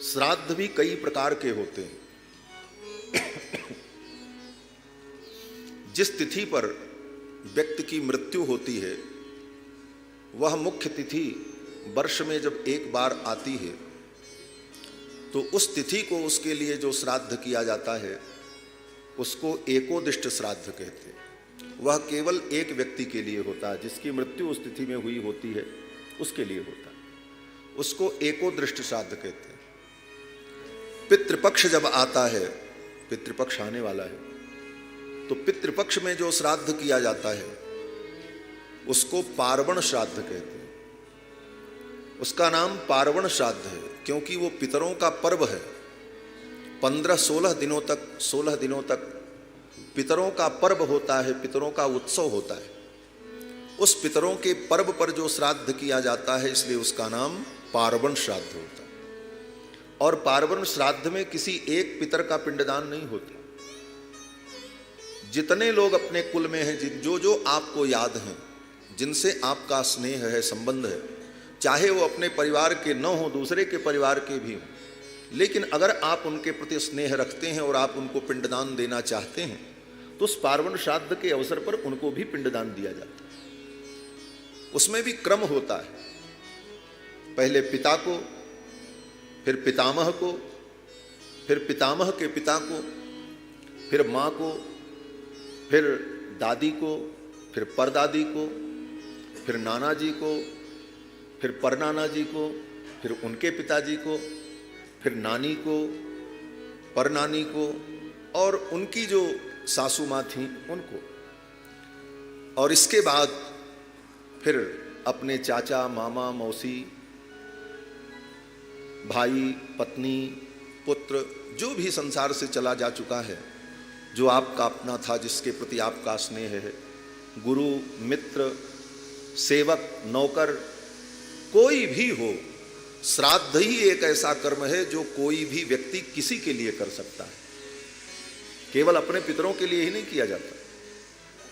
श्राद्ध भी कई प्रकार के होते हैं। जिस तिथि पर व्यक्ति की मृत्यु होती है वह मुख्य तिथि वर्ष में जब एक बार आती है तो उस तिथि को उसके लिए जो श्राद्ध किया जाता है उसको एकोदिष्ट श्राद्ध कहते हैं। वह केवल एक व्यक्ति के लिए होता है, जिसकी मृत्यु उस तिथि में हुई होती है उसके लिए होता है, उसको एकोदृष्ट श्राद्ध कहते हैं। पितृपक्ष जब आता है, पितृपक्ष आने वाला है, तो पितृपक्ष में जो श्राद्ध किया जाता है उसको पार्वण श्राद्ध कहते हैं। उसका नाम पार्वण श्राद्ध है क्योंकि वो पितरों का पर्व है। 15-16 दिनों तक पितरों का पर्व होता है, पितरों का उत्सव होता है। उस पितरों के पर्व पर जो श्राद्ध किया जाता है इसलिए उसका नाम पार्वण श्राद्ध होता है। और पार्वण श्राद्ध में किसी एक पितर का पिंडदान नहीं होता। जितने लोग अपने कुल में हैं, जो आपको याद हैं, जिनसे आपका स्नेह है, संबंध है, चाहे वो अपने परिवार के न हो, दूसरे के परिवार के भी हों, लेकिन अगर आप उनके प्रति स्नेह रखते हैं और आप उनको पिंडदान देना चाहते हैं तो उस पार्वण श्राद्ध के अवसर पर उनको भी पिंडदान दिया जाता है। उसमें भी क्रम होता है, पहले पिता को, फिर पितामह को, फिर पितामह के पिता को, फिर माँ को, फिर दादी को, फिर परदादी को, फिर नाना जी को, फिर परनाना जी को, फिर उनके पिताजी को, फिर नानी को, परनानी को, और उनकी जो सासू माँ थी उनको, और इसके बाद फिर अपने चाचा, मामा, मौसी, भाई, पत्नी, पुत्र, जो भी संसार से चला जा चुका है, जो आपका अपना था, जिसके प्रति आपका स्नेह है, गुरु, मित्र, सेवक, नौकर, कोई भी हो, श्राद्ध ही एक ऐसा कर्म है जो कोई भी व्यक्ति किसी के लिए कर सकता है। केवल अपने पितरों के लिए ही नहीं किया जाता।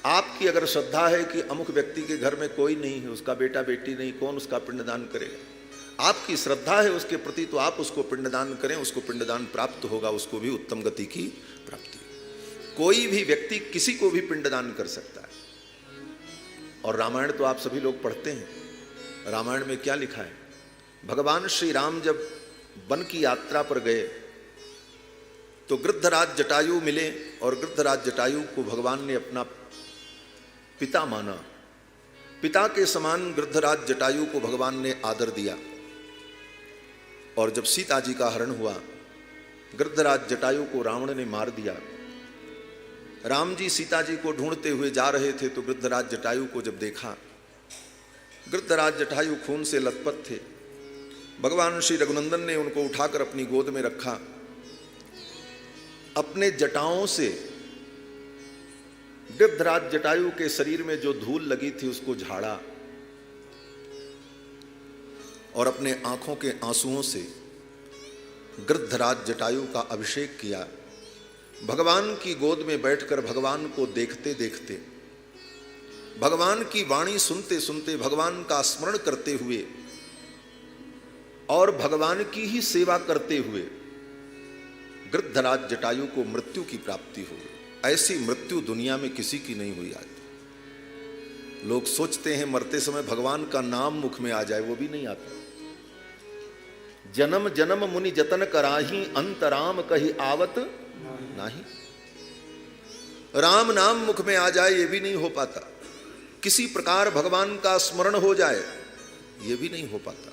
आपकी अगर श्रद्धा है कि अमुक व्यक्ति के घर में कोई नहीं है, उसका बेटा बेटी नहीं, कौन उसका पिंडदान करेगा, आपकी श्रद्धा है उसके प्रति, तो आप उसको पिंडदान करें, उसको पिंडदान प्राप्त होगा, उसको भी उत्तम गति की प्राप्ति। कोई भी व्यक्ति किसी को भी पिंडदान कर सकता है। और रामायण तो आप सभी लोग पढ़ते हैं। रामायण में क्या लिखा है? भगवान श्री राम जब वन की यात्रा पर गए तो गृद्धराज जटायु मिले, और गृद्धराज जटायु को भगवान ने अपना पिता माना। पिता के समान गृद्धराज जटायु को भगवान ने आदर दिया। और जब सीता जी का हरण हुआ, गृद्धराज जटायु को रावण ने मार दिया। राम जी सीता जी को ढूंढते हुए जा रहे थे तो गृद्धराज जटायु को जब देखा, गृद्धराज जटायु खून से लथपथ थे। भगवान श्री रघुनंदन ने उनको उठाकर अपनी गोद में रखा, अपने जटाओं से गृद्धराज जटायु के शरीर में जो धूल लगी थी उसको झाड़ा, और अपने आंखों के आंसुओं से गृद्धराज जटायु का अभिषेक किया। भगवान की गोद में बैठकर भगवान को देखते देखते, भगवान की वाणी सुनते सुनते, भगवान का स्मरण करते हुए और भगवान की ही सेवा करते हुए गृद्धराज जटायु को मृत्यु की प्राप्ति हो गई। ऐसी मृत्यु दुनिया में किसी की नहीं हुई आज। लोग सोचते हैं मरते समय भगवान का नाम मुख में आ जाए, वो भी नहीं आता। जन्म जन्म मुनि जतन कराही, अंतराम कही आवत नहीं। राम नाम मुख में आ जाए ये भी नहीं हो पाता। किसी प्रकार भगवान का स्मरण हो जाए ये भी नहीं हो पाता।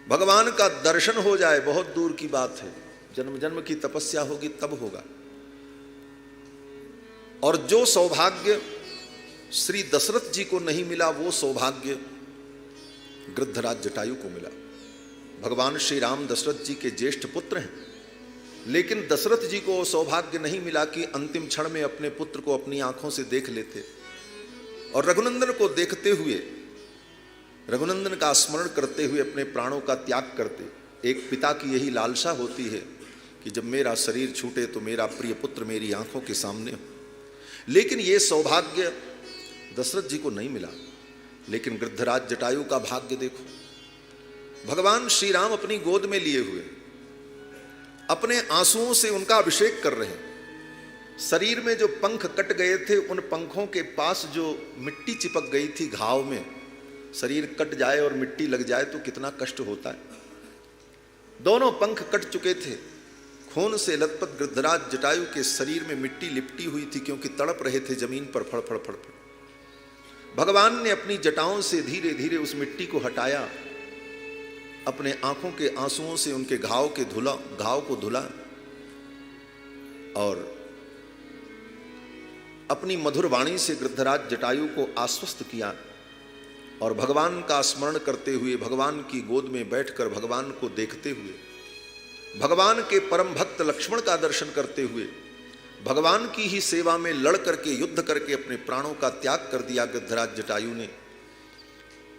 भगवान का दर्शन हो जाए बहुत दूर की बात है, जन्म जन्म की तपस्या होगी तब होगा। और जो सौभाग्य श्री दशरथ जी को नहीं मिला वो सौभाग्य गृद्धराज जटायु को मिला। भगवान श्री राम दशरथ जी के ज्येष्ठ पुत्र हैं, लेकिन दशरथ जी को सौभाग्य नहीं मिला कि अंतिम क्षण में अपने पुत्र को अपनी आंखों से देख लेते। और रघुनंदन को देखते हुए, रघुनंदन का स्मरण करते हुए अपने प्राणों का त्याग करते। एक पिता की यही लालसा होती है कि जब मेरा शरीर छूटे तो मेरा प्रिय पुत्र मेरी आंखों के सामने हो। लेकिन ये सौभाग्य दशरथ जी को नहीं मिला। लेकिन गृद्धराज जटायु का भाग्य देखो, भगवान श्री राम अपनी गोद में लिए हुए अपने आंसुओं से उनका अभिषेक कर रहे हैं। शरीर में जो पंख कट गए थे, उन पंखों के पास जो मिट्टी चिपक गई थी घाव में, शरीर कट जाए और मिट्टी लग जाए तो कितना कष्ट होता है। दोनों पंख कट चुके थे, खून से लथपथ गृद्धराज जटायु के शरीर में मिट्टी लिपटी हुई थी, क्योंकि तड़प रहे थे जमीन पर फड़ फड़ फड़ फड़। भगवान ने अपनी जटाओं से धीरे धीरे उस मिट्टी को हटाया, अपने आंखों के आंसुओं से उनके घाव को धुला और अपनी मधुर वाणी से गृद्धराज जटायु को आश्वस्त किया और भगवान का स्मरण करते हुए, भगवान की गोद में बैठकर भगवान को देखते हुए, भगवान के परम भक्त लक्ष्मण का दर्शन करते हुए, भगवान की ही सेवा में लड़ करके युद्ध करके अपने प्राणों का त्याग कर दिया गृद्धराज जटायु ने।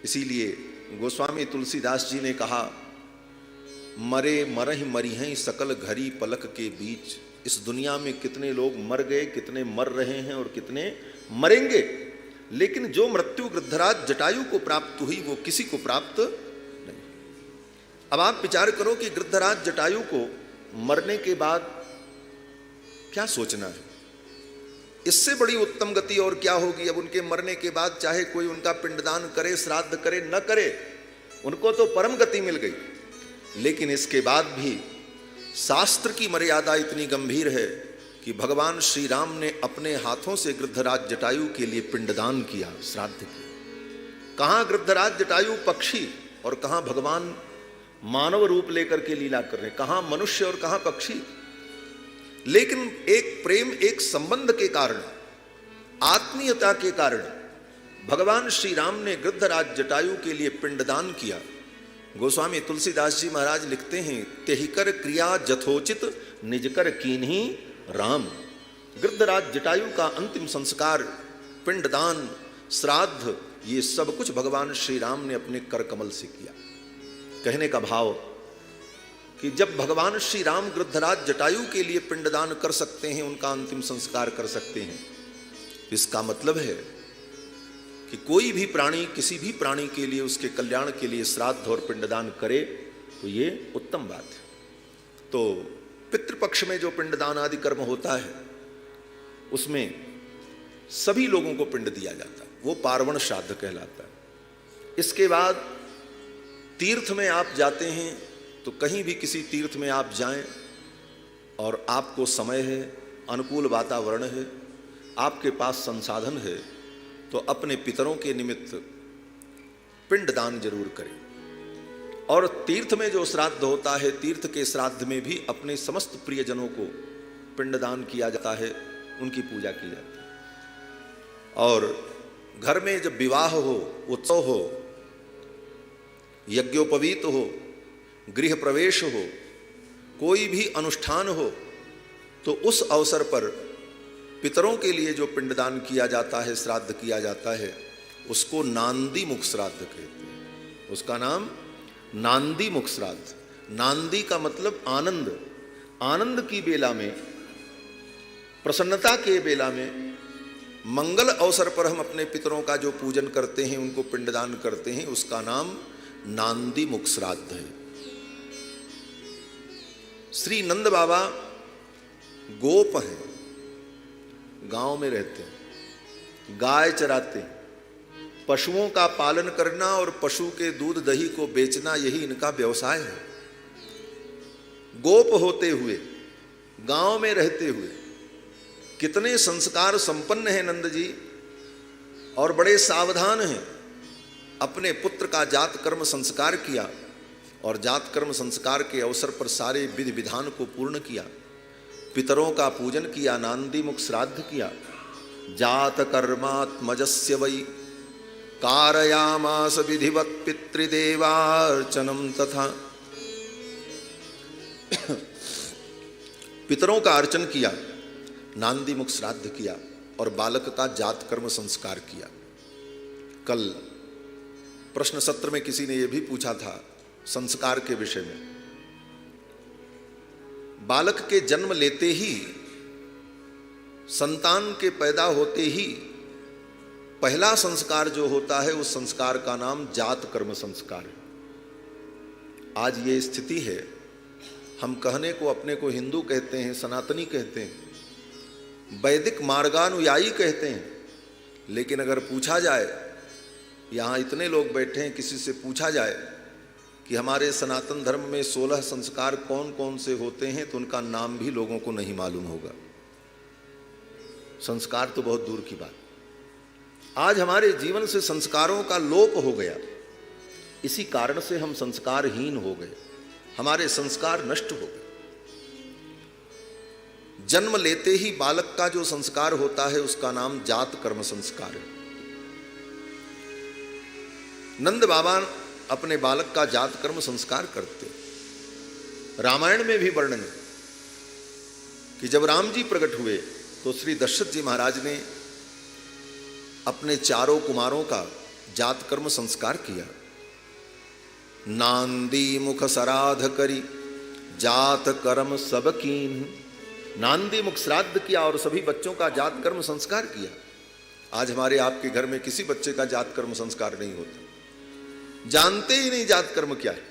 इसीलिए गोस्वामी तुलसीदास जी ने कहा, मरे मरहि मरिहं सकल घड़ी पलक के बीच। इस दुनिया में कितने लोग मर गए, कितने मर रहे हैं और कितने मरेंगे, लेकिन जो मृत्यु गृद्धराज जटायु को प्राप्त हुई वो किसी को प्राप्त नहीं। अब आप विचार करो कि गृद्धराज जटायु को मरने के बाद क्या सोचना है, इससे बड़ी उत्तम गति और क्या होगी। अब उनके मरने के बाद चाहे कोई उनका पिंडदान करे, श्राद्ध करे, न करे, उनको तो परम गति मिल गई। लेकिन इसके बाद भी शास्त्र की मर्यादा इतनी गंभीर है कि भगवान श्री राम ने अपने हाथों से गृद्धराज जटायु के लिए पिंडदान किया, श्राद्ध किया। कहां गृद्धराज जटायु पक्षी और कहां भगवान मानव रूप लेकर के लीला कर रहे, कहां मनुष्य और कहां पक्षी। लेकिन एक प्रेम, एक संबंध के कारण, आत्मीयता के कारण भगवान श्री राम ने गृद्धराज जटायु के लिए पिंडदान किया। गोस्वामी तुलसीदास जी महाराज लिखते हैं, तेहिकर क्रिया जथोचित निजकर कीन्ही राम। गृद्धराज जटायु का अंतिम संस्कार, पिंडदान, श्राद्ध, ये सब कुछ भगवान श्री राम ने अपने कर कमल से किया। कहने का भाव कि जब भगवान श्री राम गृद्धराज जटायु के लिए पिंडदान कर सकते हैं, उनका अंतिम संस्कार कर सकते हैं, इसका मतलब है कि कोई भी प्राणी, किसी भी प्राणी के लिए, उसके कल्याण के लिए श्राद्ध और पिंडदान करे तो ये उत्तम बात है। तो पितृपक्ष में जो पिंडदान आदि कर्म होता है उसमें सभी लोगों को पिंड दिया जाता है, वो पार्वण श्राद्ध कहलाता है। इसके बाद तीर्थ में आप जाते हैं तो कहीं भी किसी तीर्थ में आप जाएं और आपको समय है, अनुकूल वातावरण है, आपके पास संसाधन है, तो अपने पितरों के निमित्त पिंडदान जरूर करें। और तीर्थ में जो श्राद्ध होता है, तीर्थ के श्राद्ध में भी अपने समस्त प्रियजनों को पिंडदान किया जाता है, उनकी पूजा की जाती है। और घर में जब विवाह हो, उत्सव हो, यज्ञोपवीत हो, गृह प्रवेश हो, कोई भी अनुष्ठान हो, तो उस अवसर पर पितरों के लिए जो पिंडदान किया जाता है, श्राद्ध किया जाता है, उसको नांदी मुख श्राद्ध कहते हैं। उसका नाम नांदी मुख श्राद्ध। नांदी का मतलब आनंद। आनंद की बेला में, प्रसन्नता के बेला में, मंगल अवसर पर हम अपने पितरों का जो पूजन करते हैं, उनको पिंडदान करते हैं, उसका नाम नांदी मुख श्राद्ध है। श्री नंद बाबा गोप हैं, गांव में रहते हैं, गाय चराते हैं, पशुओं का पालन करना और पशु के दूध दही को बेचना, यही इनका व्यवसाय है। गोप होते हुए, गांव में रहते हुए कितने संस्कार संपन्न हैं नंद जी, और बड़े सावधान हैं। अपने पुत्र का जात कर्म संस्कार किया और जात कर्म संस्कार के अवसर पर सारे विधि विधान को पूर्ण किया, पितरों का पूजन किया, नांदी मुख श्राद्ध किया। जात कर्मात्मजस्य वै कारयामास विधिवत पितृदेवार्चनम तथा। पितरों का अर्चन किया, नांदी मुख श्राद्ध किया और बालक का जात कर्म संस्कार किया। कल प्रश्न सत्र में किसी ने यह भी पूछा था संस्कार के विषय में। बालक के जन्म लेते ही, संतान के पैदा होते ही पहला संस्कार जो होता है, उस संस्कार का नाम जात कर्म संस्कार है। आज ये स्थिति है, हम कहने को अपने को हिंदू कहते हैं, सनातनी कहते हैं, वैदिक मार्गानुयायी कहते हैं, लेकिन अगर पूछा जाए, यहाँ इतने लोग बैठे हैं, किसी से पूछा जाए कि हमारे सनातन धर्म में 16 संस्कार कौन कौन से होते हैं, तो उनका नाम भी लोगों को नहीं मालूम होगा। संस्कार तो बहुत दूर की बात। आज हमारे जीवन से संस्कारों का लोप हो गया, इसी कारण से हम संस्कारहीन हो गए, हमारे संस्कार नष्ट हो गए। जन्म लेते ही बालक का जो संस्कार होता है उसका नाम जात कर्म संस्कार है। नंद बाबा अपने बालक का जात कर्म संस्कार करते। रामायण में भी वर्णन है कि जब राम जी प्रकट हुए तो श्री दशरथ जी महाराज ने अपने चारों कुमारों का जात कर्म संस्कार किया। नांदी मुख सराध करी जात कर्म सब कीन। नांदी मुख श्राद्ध किया और सभी बच्चों का जात कर्म संस्कार किया। आज हमारे आपके घर में किसी बच्चे का जात कर्म संस्कार नहीं होता, जानते ही नहीं जात कर्म क्या है।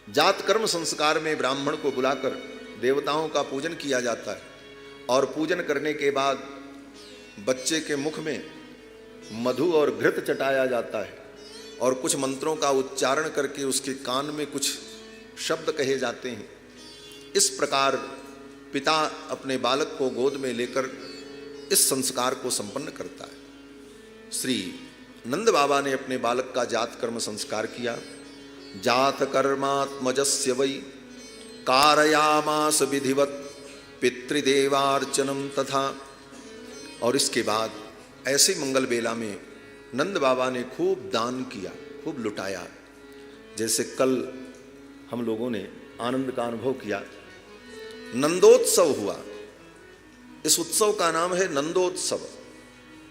जात कर्म संस्कार में ब्राह्मण को बुलाकर देवताओं का पूजन किया जाता है और पूजन करने के बाद बच्चे के मुख में मधु और घृत चटाया जाता है और कुछ मंत्रों का उच्चारण करके उसके कान में कुछ शब्द कहे जाते हैं। इस प्रकार पिता अपने बालक को गोद में लेकर इस संस्कार को संपन्न करता है। श्री नंद बाबा ने अपने बालक का जात कर्म संस्कार किया। जात कर्मात्मजस्य वै कारयामास विधिवत पितृदेवार्चनम तथा। और इसके बाद ऐसे मंगल बेला में नंद बाबा ने खूब दान किया, खूब लुटाया। जैसे कल हम लोगों ने आनंद का अनुभव किया, नंदोत्सव हुआ। इस उत्सव का नाम है नंदोत्सव।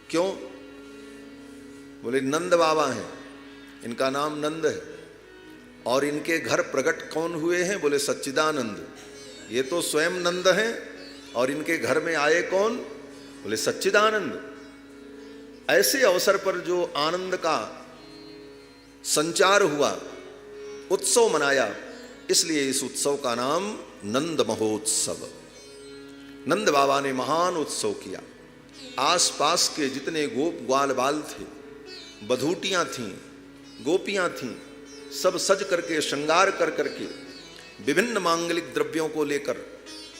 क्यों? बोले नंद बाबा हैं, इनका नाम नंद है। और इनके घर प्रकट कौन हुए हैं? बोले सच्चिदानंद। ये तो स्वयं नंद हैं और इनके घर में आए कौन? बोले सच्चिदानंद। ऐसे अवसर पर जो आनंद का संचार हुआ, उत्सव मनाया, इसलिए इस उत्सव का नाम नंद महोत्सव। नंद बाबा ने महान उत्सव किया। आसपास के जितने गोप ग्वाल बाल थे, बधूटियां थीं, गोपियां थीं, सब सज करके श्रृंगार कर करके विभिन्न मांगलिक द्रव्यों को लेकर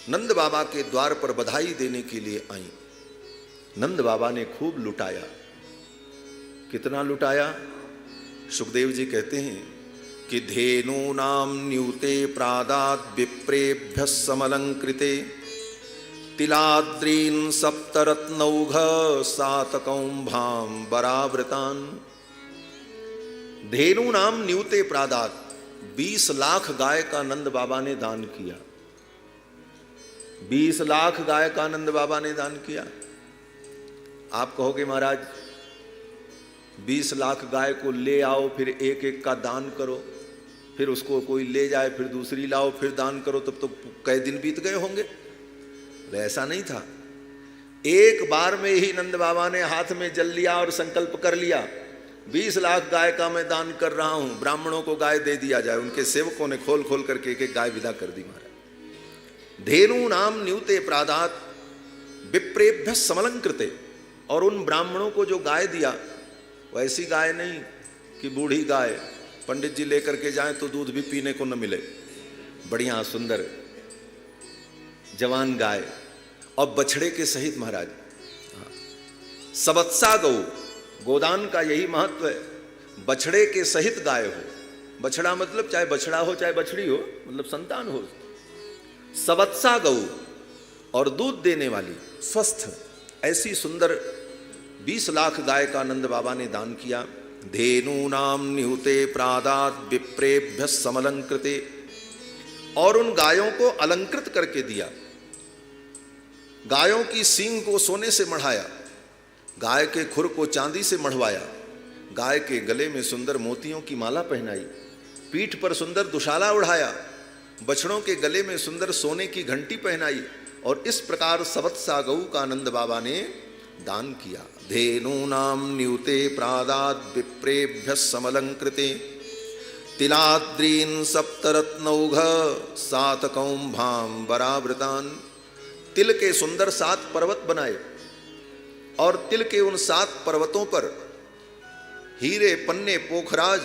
नंद बाबा के द्वार पर बधाई देने के लिए आई। नंद बाबा ने खूब लुटाया। कितना लुटाया? सुखदेव जी कहते हैं कि धेनूनां न्यूते प्रादात् विप्रेभ्यः समलंकृते तिलाद्रीन् सप्तरत्नौघ सातकौंभां वरावृतान्। धेनूनां न्यूते प्रादात् 20 लाख गाय का नंद बाबा ने दान किया। 20 लाख गाय का नंद बाबा ने दान किया। आप कहोगे महाराज 20 लाख गाय को ले आओ, फिर एक एक का दान करो, फिर उसको कोई ले जाए, फिर दूसरी लाओ, फिर दान करो, तब तो कई दिन बीत गए होंगे। ऐसा नहीं था। एक बार में ही नंद बाबा ने हाथ में जल लिया और संकल्प कर लिया, 20 लाख गाय का मैं दान कर रहा हूं, ब्राह्मणों को गाय दे दिया जाए। उनके सेवकों ने खोल खोल करके एक एक गाय विदा कर दी। महाराज धेनु नाम न्यूते प्रादात विप्रेभ्य समलंकृते। और उन ब्राह्मणों को जो गाय दिया, वैसी गाय नहीं कि बूढ़ी गाय पंडित जी लेकर के जाएं तो दूध भी पीने को न मिले। बढ़िया सुंदर जवान गाय और बछड़े के सहित। महाराज सबत्सा गौ, गोदान का यही महत्व है। बछड़े के सहित गाय हो। बछड़ा मतलब चाहे बछड़ा हो चाहे बछड़ी हो, मतलब संतान हो। सबत्सा गौ और दूध देने वाली स्वस्थ ऐसी सुंदर 20 लाख गाय का नंद बाबा ने दान किया। धेनूनाम निहुते प्रादात विप्रेभ्य समलंकृते। और उन गायों को अलंकृत करके दिया। गायों की सींग को सोने से मढ़ाया, गाय के खुर को चांदी से मढ़वाया, गाय के गले में सुंदर मोतियों की माला पहनाई, पीठ पर सुंदर दुशाला उड़ाया, बछड़ों के गले में सुंदर सोने की घंटी पहनाई। और इस प्रकार सबत्सा गौ का नंद बाबा ने दान किया। धेनूनाम न्यूते प्रादात विप्रेभ्य समलंकृते तिलाद्रीन सप्तरत्नौघ सात कौंभाम बरावृतान। तिल के सुंदर 7 पर्वत बनाए और तिल के उन 7 पर्वतों पर हीरे, पन्ने, पोखराज,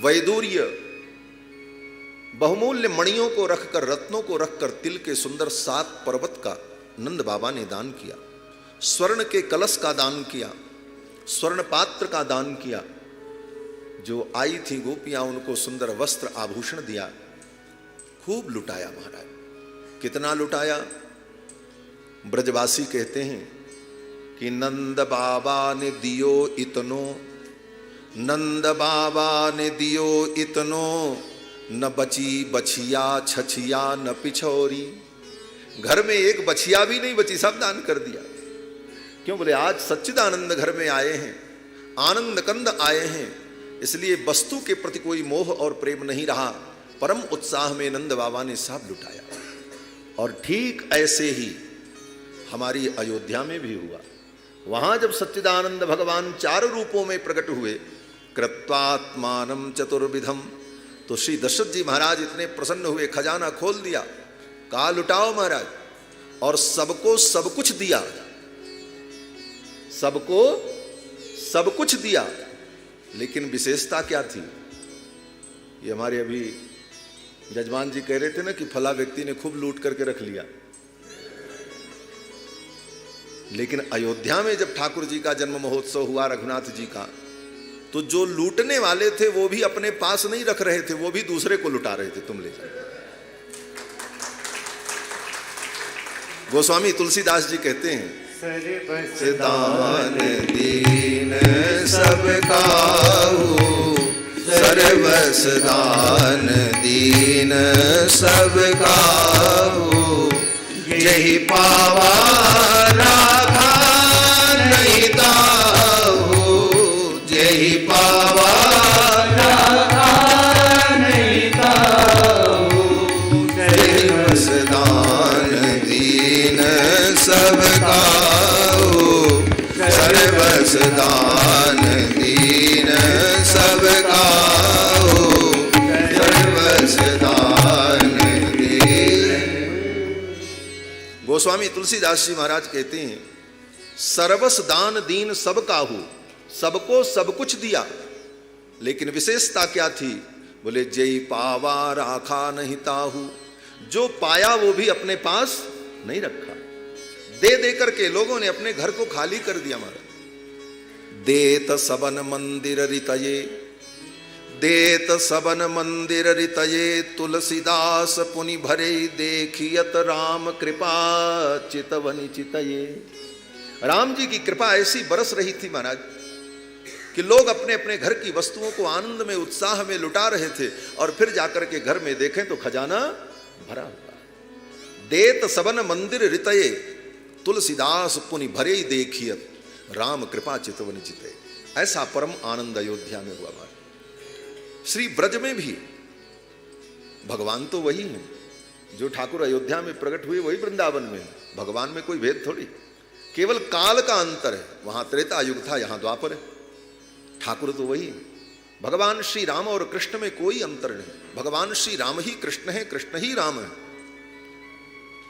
वैदूर्य, बहुमूल्य मणियों को रखकर, रत्नों को रखकर तिल के सुंदर 7 पर्वत का नंद बाबा ने दान किया। स्वर्ण के कलश का दान किया, स्वर्ण पात्र का दान किया। जो आई थी गोपियां उनको सुंदर वस्त्र आभूषण दिया। खूब लुटाया महाराज। कितना लुटाया? ब्रजवासी कहते हैं कि नंद बाबा ने दियो इतनो, नंद बाबा ने दियो इतनो, न बची बछिया छछिया न पिछोरी। घर में एक बछिया भी नहीं बची, सब दान कर दिया। क्यों? बोले आज सच्चिदानंद घर में आए हैं, आनंद कंद आए हैं, इसलिए वस्तु के प्रति कोई मोह और प्रेम नहीं रहा। परम उत्साह में नंद बाबा ने सब लुटाया। और ठीक ऐसे ही हमारी अयोध्या में भी हुआ। वहां जब सच्चिदानंद भगवान 4 रूपों में प्रकट हुए, कृत्वात्मानं चतुर्विधम, तो श्री दशरथ जी महाराज इतने प्रसन्न हुए, खजाना खोल दिया, कहा लुटाओ महाराज। और सबको सब कुछ दिया, सबको सब कुछ दिया। लेकिन विशेषता क्या थी? ये हमारे अभी जजमान जी कह रहे थे ना कि फला व्यक्ति ने खूब लूट करके रख लिया। लेकिन अयोध्या में जब ठाकुर जी का जन्म महोत्सव हुआ रघुनाथ जी का, तो जो लूटने वाले थे वो भी अपने पास नहीं रख रहे थे, वो भी दूसरे को लुटा रहे थे। तुम ले जाओ। गोस्वामी तुलसीदास जी कहते हैं, दान दीन सब काहू, सर्वस दान दीन सब काहू, यही पावा राखा नहीं ताहू, यही पावा राखा नहीं ताहू, सर्वस दान दीन सब काहू, सर्वस दान दीन सब काहू, सर्वस दान दीन। गोस्वामी तुलसीदास जी महाराज कहते हैं, सर्वस दान दीन सब काहू, सबको सब कुछ दिया। लेकिन विशेषता क्या थी? बोले जय पावा राखा नहीं ताहू, जो पाया वो भी अपने पास नहीं रखा। दे दे करके लोगों ने अपने घर को खाली कर दिया। महाराज देत सबन मंदिर रितये, देत सबन मंदिर रितये, तुलसीदास पुनि भरे देखियत राम कृपा चितवनि चितये। राम जी की कृपा ऐसी बरस रही थी महाराज कि लोग अपने अपने घर की वस्तुओं को आनंद में, उत्साह में लुटा रहे थे। और फिर जाकर के घर में देखें तो खजाना भरा हुआ। देत सबन मंदिर रितये, तुलसीदास पुनि भरे देखियत राम कृपा चितवनि चितये। ऐसा परम आनंद अयोध्या में हुआ। श्री ब्रज में भी भगवान तो वही है, जो ठाकुर अयोध्या में प्रकट हुए वही वृंदावन में है। भगवान में कोई भेद थोड़ी, केवल काल का अंतर है। वहां त्रेता युग था, यहां द्वापर है। ठाकुर तो वही है। भगवान श्री राम और कृष्ण में कोई अंतर नहीं। भगवान श्री राम ही कृष्ण है, कृष्ण ही राम है।